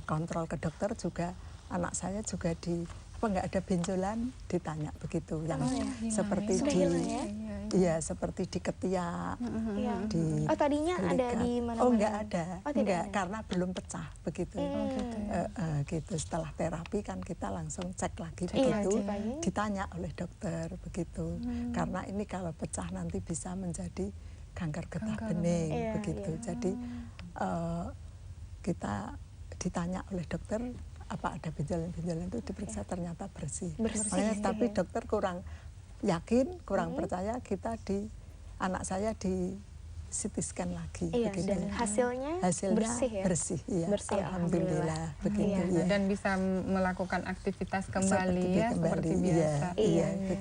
kontrol ke dokter juga anak saya juga di apa nggak ada benjolan ditanya begitu yang seperti seperti di ketiak, di tadinya ada belikat. di mana-mana? Nggak ada, nggak ada. karena belum pecah begitu. Gitu setelah terapi kan kita langsung cek lagi begitu, ditanya oleh dokter begitu. Karena ini kalau pecah nanti bisa menjadi kanker getah bening begitu. Jadi kita ditanya oleh dokter apa ada benjolan-benjolan itu diperiksa ternyata bersih. Makanya tapi dokter kurang yakin, kurang percaya kita anak saya di CT scan lagi begitu. Dan hasilnya bersih ya? Bersih, iya. Bersih, alhamdulillah begitu ya. Dan bisa melakukan aktivitas kembali seperti biasa.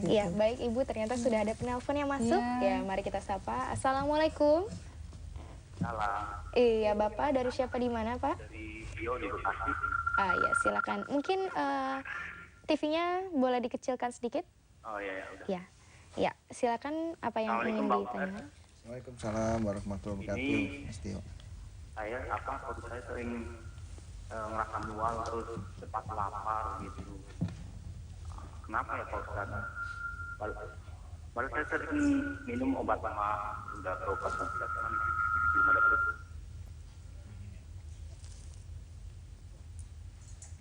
Iya, baik Ibu, ternyata sudah ada penelpon yang masuk. Ya, mari kita sapa. Assalamualaikum. Salam. Iya, Bapak dari siapa di mana, Pak? Dari Tio di Bekasi. Ya, silakan. Mungkin TV-nya boleh dikecilkan sedikit? Oh iya, udah. Ya, silakan apa yang ingin ditanyakan. Waalaikumsalam warahmatullahi wabarakatuh, Mas Tio. Waktu saya sering ngerasa mual terus cepat lapar gitu. Kenapa ya Pak Ustadz? Baru saya sering minum obat sama udah berobat dan belum ada berubah.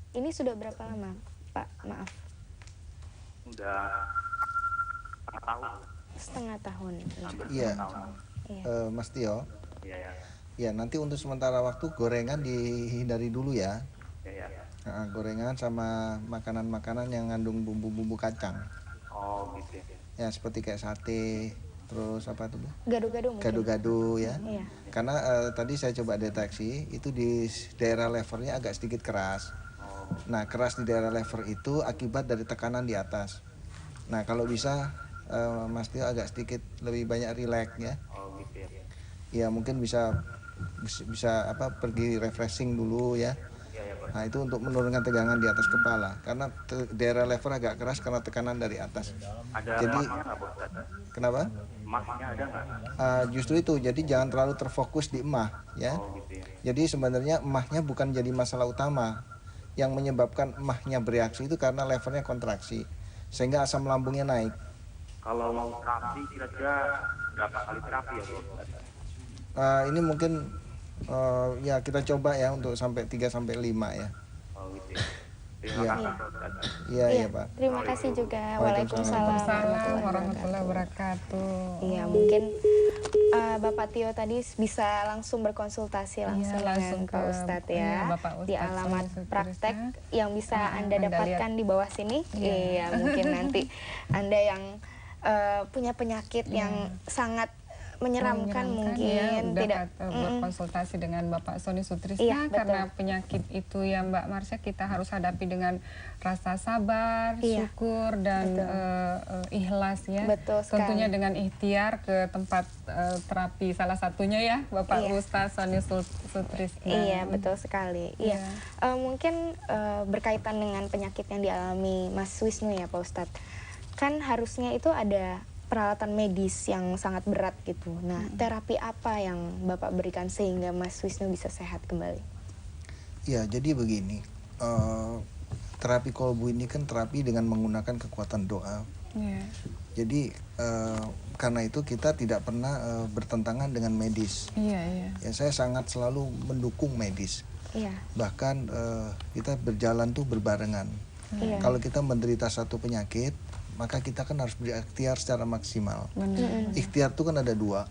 Ini sudah berapa lama, Pak? Maaf. Udah setengah tahun. Setengah tahun. Iya, Mas Tio. Iya. Ya, nanti untuk sementara waktu gorengan dihindari dulu ya. Iya. Gorengan sama makanan-makanan yang ngandung bumbu-bumbu kacang. Oh gitu ya. Ya, seperti kayak sate, terus apa tuh? Gado-gado mungkin. Gado-gado ya. Iya. Karena tadi saya coba deteksi, itu di daerah levernya agak sedikit keras. Nah, keras di daerah lever itu akibat dari tekanan di atas. Nah, kalau bisa Mas Tio agak sedikit lebih banyak rileks ya. Oh gitu ya. Ya, mungkin bisa pergi refreshing dulu ya. Nah, itu untuk menurunkan tegangan di atas kepala karena daerah lever agak keras karena tekanan dari atas. Jadi kenapa? Emahnya ada nggak? Justru itu, jadi jangan terlalu terfokus di emah ya. Oh gitu ya. Jadi sebenarnya emahnya bukan jadi masalah utama. Yang menyebabkan emahnya bereaksi itu karena levernya kontraksi sehingga asam lambungnya naik. Kalau mau terapi kira-kira berapa kali terapi ya Pak? Ini mungkin ya kita coba ya untuk sampai 3 sampai 5 ya. Oh gitu ya. Terima kasih Pak. Iya Pak. Terima kasih juga. Waalaikumsalam warahmatullahi wabarakatuh. Iya, mungkin Bapak Tio tadi bisa langsung berkonsultasi langsung dengan Pak Ustadz ya. Di alamat praktek yang bisa Anda dapatkan di bawah sini. Iya, mungkin nanti Anda yang punya penyakit yang sangat menyeramkan mungkin tidak berkonsultasi dengan Bapak Sony Sutrisna karena penyakit itu ya Mbak Marsha kita harus hadapi dengan rasa sabar, syukur dan ikhlas ya. Tentunya dengan ikhtiar ke tempat terapi salah satunya ya Bapak Ustadz Sony Sutrisna. Iya, betul sekali. Iya. Mungkin berkaitan dengan penyakit yang dialami Mas Wisnu ya Pak Ustadz. Kan harusnya itu ada peralatan medis yang sangat berat gitu. Nah, terapi apa yang Bapak berikan sehingga Mas Wisnu bisa sehat kembali? Ya, jadi begini, terapi kolbu ini kan terapi dengan menggunakan kekuatan doa. Jadi karena itu kita tidak pernah bertentangan dengan medis. Ya, saya sangat selalu mendukung medis. Bahkan kita berjalan tuh berbarengan. Kalau kita menderita satu penyakit, maka kita kan harus berikhtiar secara maksimal. Ikhtiar itu kan ada dua.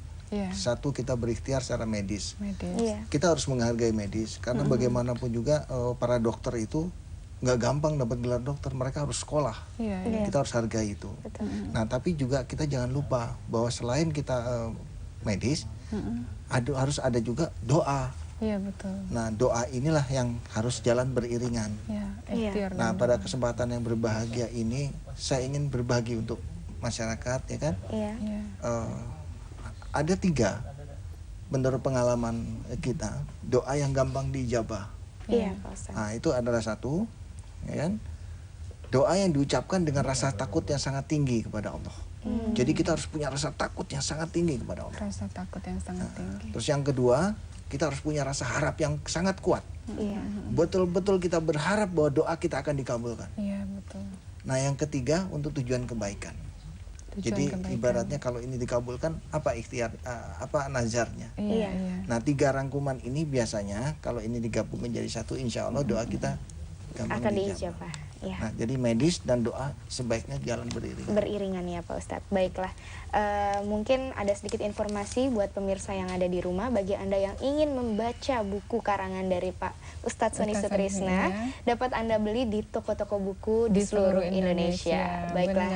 Satu, kita berikhtiar secara medis. Kita harus menghargai medis karena bagaimanapun juga para dokter itu nggak gampang dapat gelar dokter, mereka harus sekolah. Kita harus hargai itu. Nah, tapi juga kita jangan lupa bahwa selain kita medis, harus ada juga doa. Iya betul. Nah, doa inilah yang harus jalan beriringan. Nah, pada kesempatan yang berbahagia ini, saya ingin berbagi untuk masyarakat, ya kan? Ada 3 menurut pengalaman kita doa yang gampang diijabah. Nah, itu adalah satu, ya kan? Doa yang diucapkan dengan rasa takut yang sangat tinggi kepada Allah. Jadi kita harus punya rasa takut yang sangat tinggi kepada Allah. Rasa takut yang sangat tinggi. Terus yang kedua, kita harus punya rasa harap yang sangat kuat. Betul-betul kita berharap bahwa doa kita akan dikabulkan. Iya, betul. Nah, yang ketiga untuk tujuan kebaikan. Jadi ibaratnya kalau ini dikabulkan, apa ikhtiar, apa nazarnya. Nah, 3 rangkuman ini biasanya kalau ini digabung menjadi satu, insya Allah doa kita gampang dijawab. Nah, jadi medis dan doa sebaiknya jalan beriringan ya Pak Ustadz. Baiklah, mungkin ada sedikit informasi buat pemirsa yang ada di rumah. Bagi Anda yang ingin membaca buku karangan dari Pak Ustadz Sony Sutrisna, dapat Anda beli di toko-toko buku di seluruh Indonesia. Baiklah,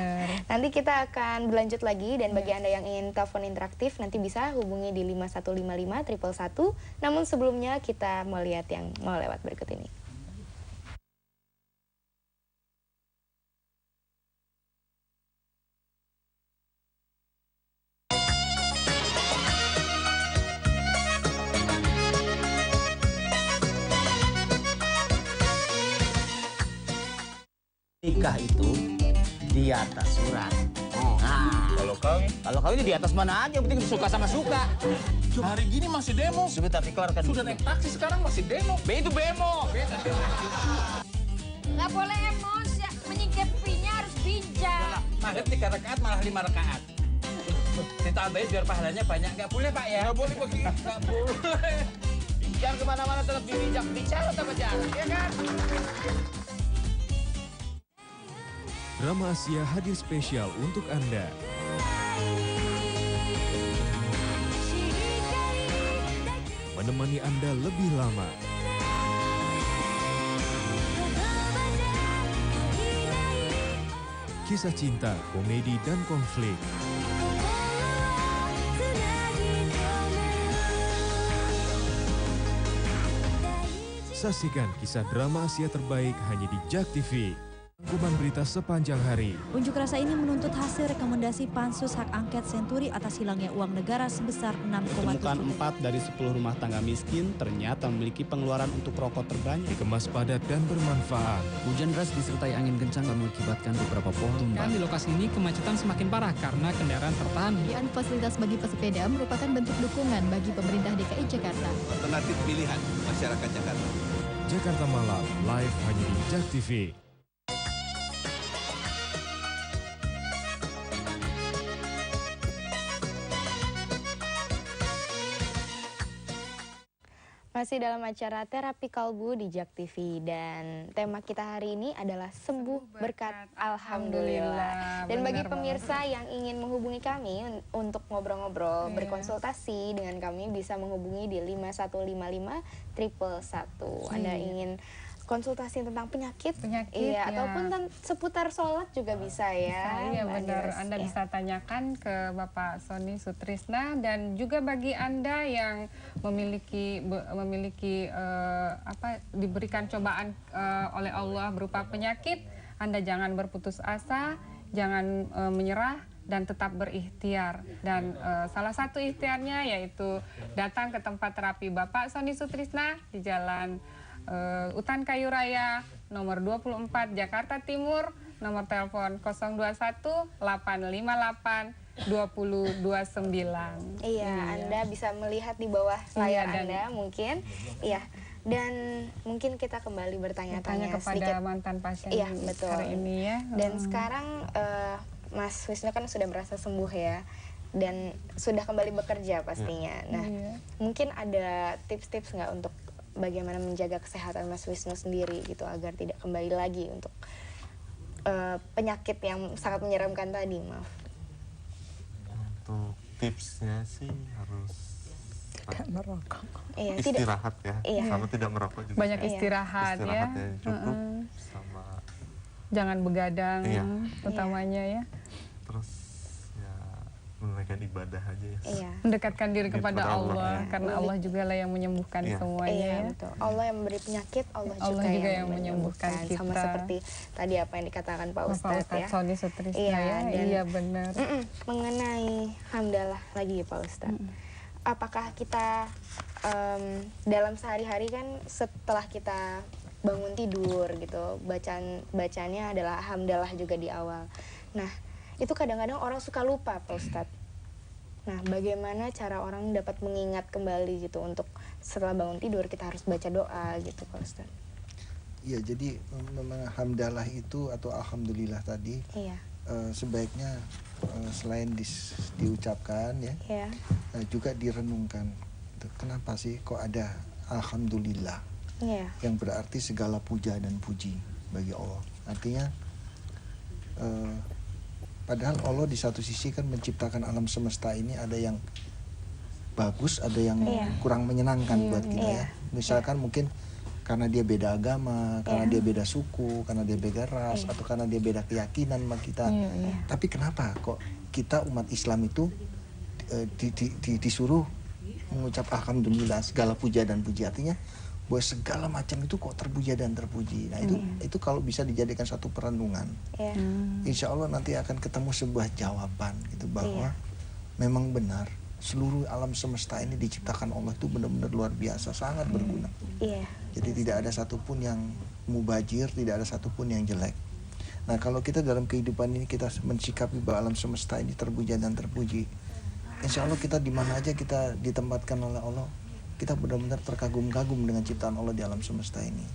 nanti kita akan berlanjut lagi. Dan bagi Anda yang ingin telepon interaktif, nanti bisa hubungi di 5155 111. Namun sebelumnya kita mau lihat yang mau lewat berikut ini. Nikah itu di atas surat. Nah, kalau kawin di atas mana aja, yang penting suka sama suka. Hari gini masih demo. Sebentar dikeluarkan. Sudah naik taksi sekarang masih demo. Itu bemo. Nggak boleh emosi, menyingkapinya harus bijak. Maghrib 3 rakaat malah 5 rakaat. Ditambahin biar pahalanya banyak. Nggak boleh Pak ya? Nggak boleh begitu. Nggak boleh. Jangan kemana-mana, tetap bijak. Bicara sama jarak, ya kan? Drama Asia hadir spesial untuk Anda. Menemani Anda lebih lama. Kisah cinta, komedi, dan konflik. Saksikan kisah drama Asia terbaik hanya di JAK TV. Rangkuman berita sepanjang hari. Unjuk rasa ini menuntut hasil rekomendasi Pansus Hak Angket Senturi atas hilangnya uang negara sebesar 6,7. Temukan 4 dari 10 rumah tangga miskin ternyata memiliki pengeluaran untuk rokok terbanyak. Dikemas padat dan bermanfaat. Hujan deras disertai angin kencang mengakibatkan beberapa pohon tumbang. Di lokasi ini kemacetan semakin parah karena kendaraan tertahan. Pemberian fasilitas bagi pesepeda merupakan bentuk dukungan bagi pemerintah DKI Jakarta. Alternatif pilihan masyarakat Jakarta. Jakarta Malam, live hanya di JAK TV. Masih dalam acara Terapi Kalbu di JAK TV, dan tema kita hari ini adalah Sembuh Berkat Alhamdulillah. Dan bagi pemirsa yang ingin menghubungi kami untuk ngobrol-ngobrol, berkonsultasi dengan kami, bisa menghubungi di 5155 111. Anda ingin konsultasi tentang penyakit, ataupun seputar sholat juga bisa ya. Iya benar, Anda bisa tanyakan ke Bapak Sony Sutrisna. Dan juga bagi Anda yang memiliki diberikan cobaan oleh Allah berupa penyakit, Anda jangan berputus asa, jangan menyerah, dan tetap berikhtiar. Dan salah satu ikhtiarnya yaitu datang ke tempat terapi Bapak Sony Sutrisna di Jalan Utan Kayu Raya nomor 24 Jakarta Timur, nomor telepon 021 858 2029. Iya, Anda bisa melihat di bawah layar Anda mungkin. Iya. Dan mungkin kita kembali bertanya-tanya kepada sedikit mantan pasien hari ini ya. Dan sekarang Mas Wisnu kan sudah merasa sembuh ya, dan sudah kembali bekerja pastinya. Nah, mungkin ada tips-tips nggak untuk bagaimana menjaga kesehatan Mas Wisnu sendiri gitu agar tidak kembali lagi untuk penyakit yang sangat menyeramkan tadi, maaf. Untuk tipsnya sih harus tidak merokok. Istirahat ya, sama tidak merokok juga. Banyak istirahat ya. Cukup, sama jangan begadang utamanya ya. Terus menunaikan ibadah aja ya. Mendekatkan diri kepada Allah, karena Allah juga lah yang menyembuhkan semuanya. Betul. Allah yang memberi penyakit, Allah juga yang menyembuhkan kita. Sama seperti tadi apa yang dikatakan Pak Ustadz ya. Sony Sutrisna ya. Iya benar. Mengenai hamdalah lagi ya Pak Ustadz. Apakah kita dalam sehari-hari kan setelah kita bangun tidur gitu, bacaannya adalah hamdalah juga di awal. Nah, itu kadang-kadang orang suka lupa Pak Ustadz. Nah, bagaimana cara orang dapat mengingat kembali gitu untuk setelah bangun tidur kita harus baca doa gitu Pak Ustadz? Iya, jadi memang hamdalah itu atau alhamdulillah tadi sebaiknya selain diucapkan ya, juga direnungkan. Kenapa sih kok ada alhamdulillah? Yang berarti segala puja dan puji bagi Allah. Artinya padahal Allah di satu sisi kan menciptakan alam semesta ini ada yang bagus, ada yang kurang menyenangkan buat kita ya. Misalkan mungkin karena dia beda agama, karena dia beda suku, karena dia beda ras, atau karena dia beda keyakinan sama kita. Tapi kenapa kok kita umat Islam itu disuruh mengucap alhamdulillah, segala puja dan puji, artinya bahwa segala macam itu kok terpuja dan terpuji. Nah itu kalau bisa dijadikan satu perenungan, insya Allah nanti akan ketemu sebuah jawaban gitu, bahwa memang benar seluruh alam semesta ini diciptakan Allah itu benar-benar luar biasa, sangat berguna. Jadi tidak ada satupun yang mubajir, tidak ada satupun yang jelek. Nah kalau kita dalam kehidupan ini kita mensikapi bahwa alam semesta ini terpuja dan terpuji, insya Allah kita di mana aja kita ditempatkan oleh Allah, kita benar-benar terkagum-kagum dengan ciptaan Allah di alam semesta ini.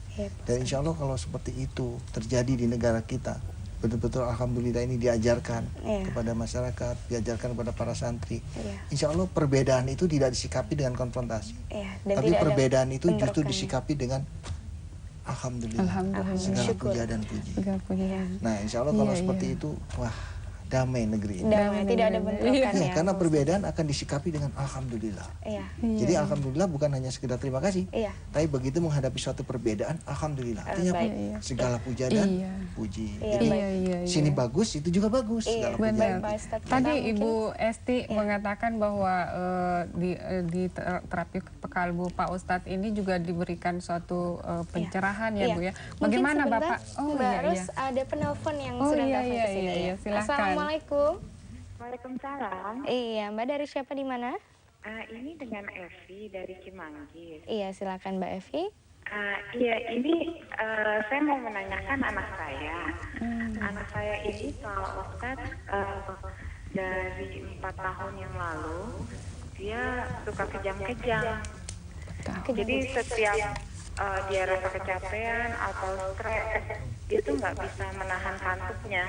Dan insya Allah kalau seperti itu terjadi di negara kita, betul-betul alhamdulillah ini diajarkan kepada masyarakat, diajarkan kepada para santri. Insya Allah perbedaan itu tidak disikapi dengan konfrontasi, tapi perbedaan itu justru disikapi dengan alhamdulillah, segala puja dan puji. Nah insya Allah kalau seperti itu, wah damai negeri ini. Damai, tidak ada bentrokan ya. Karena perbedaan akan disikapi dengan alhamdulillah. Jadi alhamdulillah bukan hanya sekedar terima kasih, tapi begitu menghadapi suatu perbedaan, alhamdulillah. Artinya apa? Segala puja dan puji. Jadi sini bagus, itu juga bagus. Segala puja. Tadi Ibu Esti mengatakan bahwa di terapi pekalbu Pak Ustadz ini juga diberikan suatu pencerahan ya Bu ya. Bagaimana Bapak? Harus ada penelpon yang sudah datang ke sini ya. Silakan. Assalamualaikum. Waalaikumsalam. Iya, Mbak dari siapa di mana? Ini dengan Evi dari Cimanggis. Iya, silakan Mbak Evi. Iya, ini saya mau menanyakan anak saya. Anak saya ini kalau Ustadz dari 4 tahun yang lalu dia suka kejang-kejang. Jadi setiap dia rasa kecapean atau stres, dia tuh nggak bisa menahan kantuknya.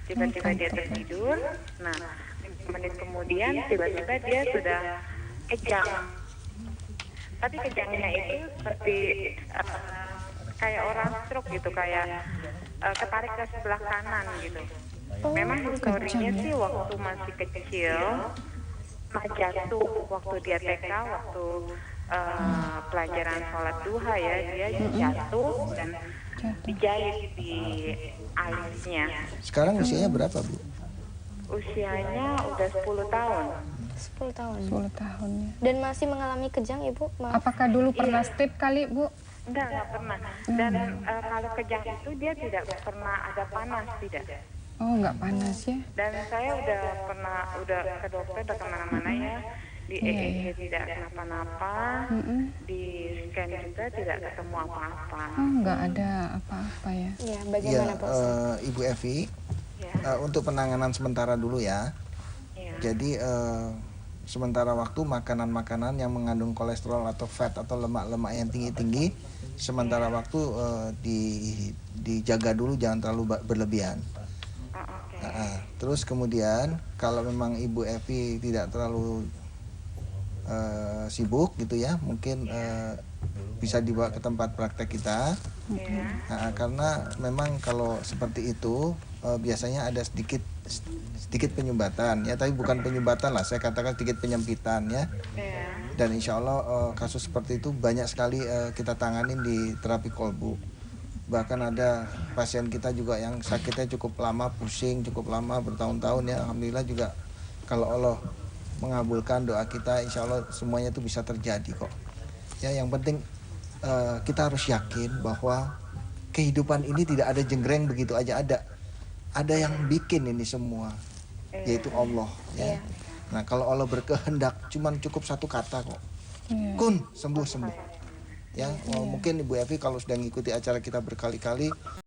Tiba-tiba dia tertidur, nah 5 menit kemudian tiba-tiba dia sudah kejang. Tapi kejangnya itu seperti kayak orang stroke gitu, kayak ketarik ke sebelah kanan gitu. Memang historinya sih waktu masih kecil, jatuh waktu dia TK, waktu pelajaran sholat duha ya, dia jatuh dan dijahit di alisnya. Sekarang usianya berapa Bu? Usianya udah 10 tahun. 10 tahun. 10 tahun ya. Dan masih mengalami kejang Ibu? Apakah dulu pernah stip kali Bu? Enggak pernah. Dan kalau kejang itu dia tidak pernah ada panas, tidak. Oh, enggak panas ya. Dan saya udah ke dokter, udah kemana-mana ya. Di EEG tidak kenapa-napa, di scan juga tidak ketemu apa-apa. Oh, enggak ada apa-apa ya. Iya, bagaimana Pak Ustadz? Ibu Evi, untuk penanganan sementara dulu ya. Jadi sementara waktu makanan-makanan yang mengandung kolesterol atau fat atau lemak-lemak yang tinggi-tinggi, sementara waktu dijaga dulu, jangan terlalu berlebihan. Terus kemudian kalau memang Ibu Evi tidak terlalu sibuk gitu ya, mungkin bisa dibawa ke tempat praktek kita. Karena memang kalau seperti itu biasanya ada sedikit penyumbatan ya, tapi bukan penyumbatan lah, saya katakan sedikit penyempitan ya. Dan insya Allah kasus seperti itu banyak sekali kita tanganin di terapi kolbu. Bahkan ada pasien kita juga yang sakitnya cukup lama, pusing cukup lama, bertahun-tahun ya. Alhamdulillah juga kalau Allah mengabulkan doa kita, insya Allah semuanya itu bisa terjadi kok. Ya, yang penting kita harus yakin bahwa kehidupan ini tidak ada jenggreng begitu aja ada. Ada yang bikin ini semua, yaitu Allah. Ya. Nah, kalau Allah berkehendak, cuman cukup satu kata kok. Kun, sembuh. Ya, mungkin Ibu Evi kalau sudah mengikuti acara kita berkali-kali,